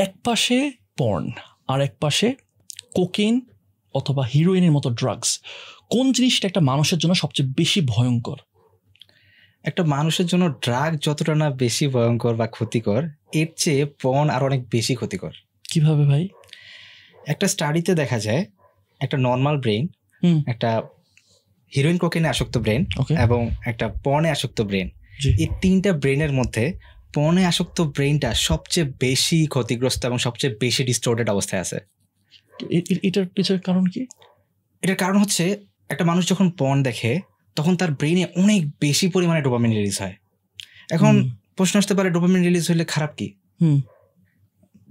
এক পাশে পর্ন আর এক পাশে কোকেন অথবা হিরোইনের মতো ড্রাগস, কোন জিনিসটা একটা মানুষের জন্য সবচেয়ে বেশি ভয়ঙ্কর? একটা মানুষের জন্য ড্রাগ যতটা না বেশি ভয়ঙ্কর বা ক্ষতিকর, এর চেয়ে পর্ন আর অনেক বেশি ক্ষতিকর। কিভাবে ভাই? একটা স্টাডিতে দেখা যায় একটা নর্মাল ব্রেন, একটা হিরোইন কোকেনে আসক্ত ব্রেন এবং একটা পর্নে আসক্ত ব্রেন, এই তিনটা ব্রেনের মধ্যে পর্নে আসক্ত ব্রেনটা সবচেয়ে বেশি ক্ষতিগ্রস্ত এবং সবচেয়ে বেশি ডিস্টর্টেড অবস্থায় আছে। এটার পিছনের কারণ কি? এটার কারণ হচ্ছে একটা মানুষ যখন পর্ন দেখে তখন তার ব্রেনে অনেক বেশি পরিমাণে ডোপামিন রিলিজ হয়। এখন প্রশ্ন আসতে পারে ডোপামিন রিলিজ হলে খারাপ কি?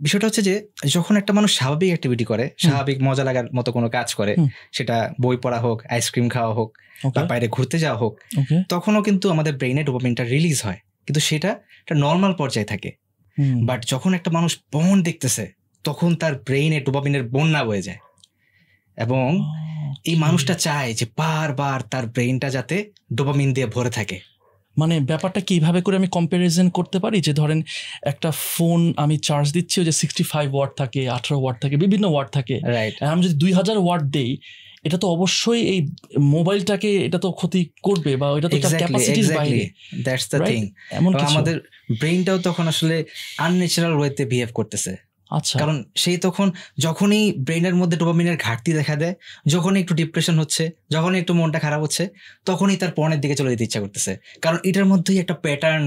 বিষয়টা হচ্ছে যে যখন একটা মানুষ স্বাভাবিক অ্যাক্টিভিটি করে, স্বাভাবিক মজা লাগার মতো কোনো কাজ করে, সেটা বই পড়া হোক, আইসক্রিম খাওয়া হোক, বা বাইরে ঘুরতে যাওয়া হোক, তখনও কিন্তু আমাদের ব্রেনে ডোপামিনটা রিলিজ হয়, কিন্তু সেটা একটা নর্মাল পর্যায়ে থাকে। বাট যখন একটা মানুষ পর্ন দেখতেছে তখন তার ব্রেইনে ডোপামিনের বন্যা বয়ে যায় এবং এই মানুষটা চায় যে বারবার তার ব্রেইনটা যাতে ডোপামিন দিয়ে ভরে থাকে। মানে ব্যাপারটা কিভাবে করে আমি কম্প্যারিজন করতে পারি যে ধরেন একটা ফোন আমি চার্জ দিচ্ছি, যে 65 ওয়াট থাকে, 18 ওয়াট থাকে, বিভিন্ন ওয়াট থাকে, আমি যদি 2000 ওয়াট দেই, এটা তো অবশ্যই এই মোবাইলটাকে এটা তো ক্ষতি করবে, বা এটা তো ক্যাপাসিটির বাইরে। That's the thing. আমাদের ব্রেইনটাও তখন আসলে আনন্যাচারাল ওয়েতে বিহেভ করতেছে। আচ্ছা, কারণ সেই তখন যখনই ব্রেইনের মধ্যে ডোপামিনের ঘাটতি দেখা দেয়, যখনই একটু ডিপ্রেশন হচ্ছে, যখনই একটু মনটা খারাপ হচ্ছে, তখনই তার পর্নের দিকে চলে যেতে ইচ্ছা করতেছে, কারণ এটার মধ্যেই একটা প্যাটার্ন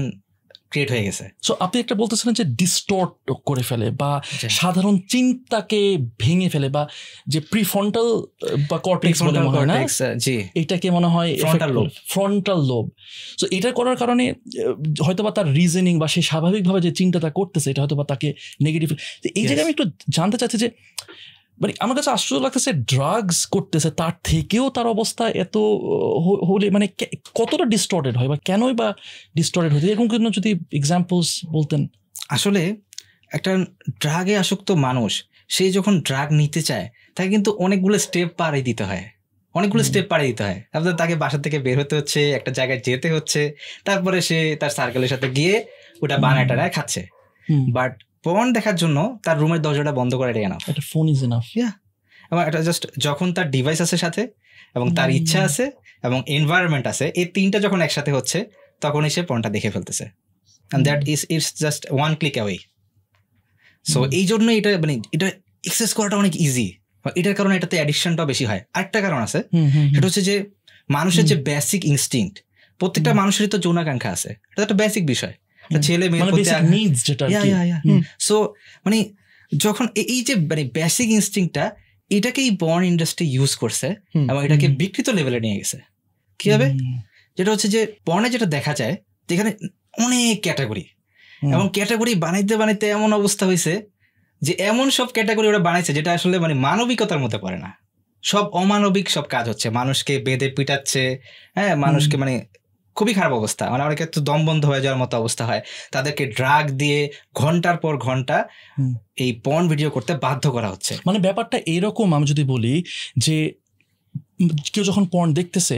ক্রিয়েট হয়ে গেছে। সো আপনি একটা বলতেছিলেন যে ডিস্টর্ট করে ফেলে বা সাধারণ চিন্তাকে ভেঙে ফেলে, বা যে প্রিফ্রন্টাল বা কর্টেক্স বলে মনে হয় না, জি, এটাকে মনে হয় ফ্রন্টাল লোব। সো এটা করার কারণে হয়তোবা তার রিজনিং বা সে স্বাভাবিকভাবে যে চিন্তাটা করতেছে এটা হয়তোবা তাকে নেগেটিভ। এই জায়গায় আমি একটু জানতে চাচ্ছি যে মানে আমার কাছে আশ্চর্য লাগতেছে, ড্রাগস করতেছে তার থেকেও তার অবস্থা এত হলে মানে কতটা ডিস্টর্টেড হয় বা কেনই বা ডিস্টর্টেড হয়েছে, এরকম কোনো যদি এক্সাম্পলস বলতেন। আসলে একটা ড্রাগে আসক্ত মানুষ সে যখন ড্রাগ নিতে চায় তাকে কিন্তু অনেকগুলো স্টেপ পাড়িয়ে দিতে হয়, আপনার তাকে বাসা থেকে বের হতে হচ্ছে, একটা জায়গায় যেতে হচ্ছে, তারপরে সে তার সার্কেলের সাথে গিয়ে ওটা বানায় খাচ্ছে। বাট পর্ন দেখার জন্য তার রুমের দরজাটা বন্ধ করে রেখে নাও, একটা ফোন ইজ এনাফ। এবং এটা জাস্ট যখন তার ডিভাইস আছে সাথে এবং তার ইচ্ছা আছে এবং এনভায়রনমেন্ট আছে, এই তিনটা যখন একসাথে হচ্ছে তখনই সে পর্নটা দেখে ফেলতেছে, and that is it's just one click away. So এই জন্য এটা মানে এটা এক্সেস করাটা অনেক ইজি, এটার কারণে এটাতে অ্যাডিকশনটাও বেশি হয়। আরেকটা কারণ আছে, সেটা হচ্ছে যে মানুষের যে বেসিক ইনস্টিংক্ট, প্রত্যেকটা মানুষেরই তো যৌনাকাঙ্ক্ষা আছে, এটা একটা বেসিক বিষয়, ছেলে মেয়ে। সো মানে যখন এই যে মানে বেসিক ইনস্টিংক্টটা, এটাকেই পর্ন ইন্ডাস্ট্রি ইউজ করছে এবং এটাকে বিকৃত লেভেলে নিয়ে গেছে। কিভাবে? যেটা হচ্ছে যে পর্নে যেটা দেখা যায় যেখানে অনেক ক্যাটাগরি, এবং ক্যাটাগরি বানাইতে বানাইতে এমন অবস্থা হয়েছে যে এমন সব ক্যাটাগরি ওরা বানাইছে যেটা আসলে মানে মানবিকতার মধ্যে পড়ে না, সব অমানবিক সব কাজ হচ্ছে, মানুষকে বেঁধে পিটাচ্ছে, হ্যাঁ, মানুষকে মানে খুবই খারাপ অবস্থা, মানে অনেকে তো দম বন্ধ হয়ে যাওয়ার মতো অবস্থা হয়, তাদেরকে ড্রাগ দিয়ে ঘন্টার পর ঘন্টা এই পর্ন ভিডিও করতে বাধ্য করা হচ্ছে। মানে ব্যাপারটা এরকম, আমি যদি বলি যে কেউ যখন পর্ন দেখতেছে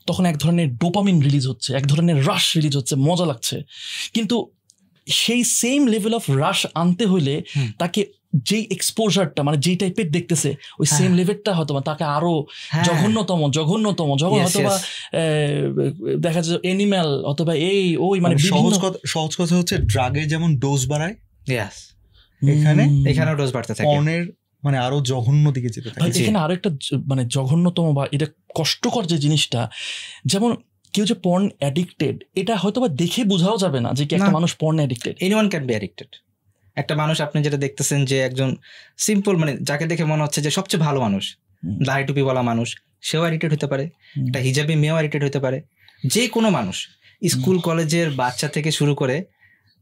তখন এক ধরনের ডোপামিন রিলিজ হচ্ছে, এক ধরনের রাশ রিলিজ হচ্ছে, মজা লাগছে, কিন্তু সেই সেম লেভেল অফ রাশ আনতে হলে তাকে যেই এক্সপোজারটা মানে যেই টাইপের দেখতেছে ওই সেম লেভেলটা হয়তো তাকে আরো জঘন্যতম যখন হয়তোবা দেখা যায় এনিম্যাল অথবা এই ওই মানে সহজ কথা হচ্ছে ড্রাগের যেমন ডোজ বাড়ায়, এখানেও ডোজ বাড়তে থাকে, পর্নের মানে আরো জঘন্য দিকে যেতে থাকে। এখানে আরো একটা মানে জঘন্যতম বা এটা কষ্টকর যে জিনিসটা, যেমন কেউ যে পর্ন অ্যাডিক্টেড এটা হয়তো বা দেখে বোঝাও যাবে না যে কি একটা মানুষ porn addicted. Anyone can be addicted. একটা মানুষ আপনি যেটা দেখতেছেন যে একজন সিম্পল মানে যাকে দেখে মনে হচ্ছে যে সবচেয়ে ভালো মানুষ, দাড়ি টুপি বলা মানুষ, সেও অ্যাডিক্টেড হতে পারে, একটা হিজাবি মেয়েও অ্যাডিক্টেড হতে পারে, যে কোনো মানুষ, স্কুল কলেজের বাচ্চা থেকে শুরু করে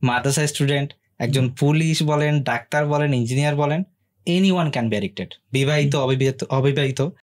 মাদ্রাসা স্টুডেন্ট, একজন পুলিশ বলেন, ডাক্তার বলেন, ইঞ্জিনিয়ার বলেন, এনিওয়ান ক্যান বি অ্যাডিক্টেড। বিবাহিত, অবিবাহিত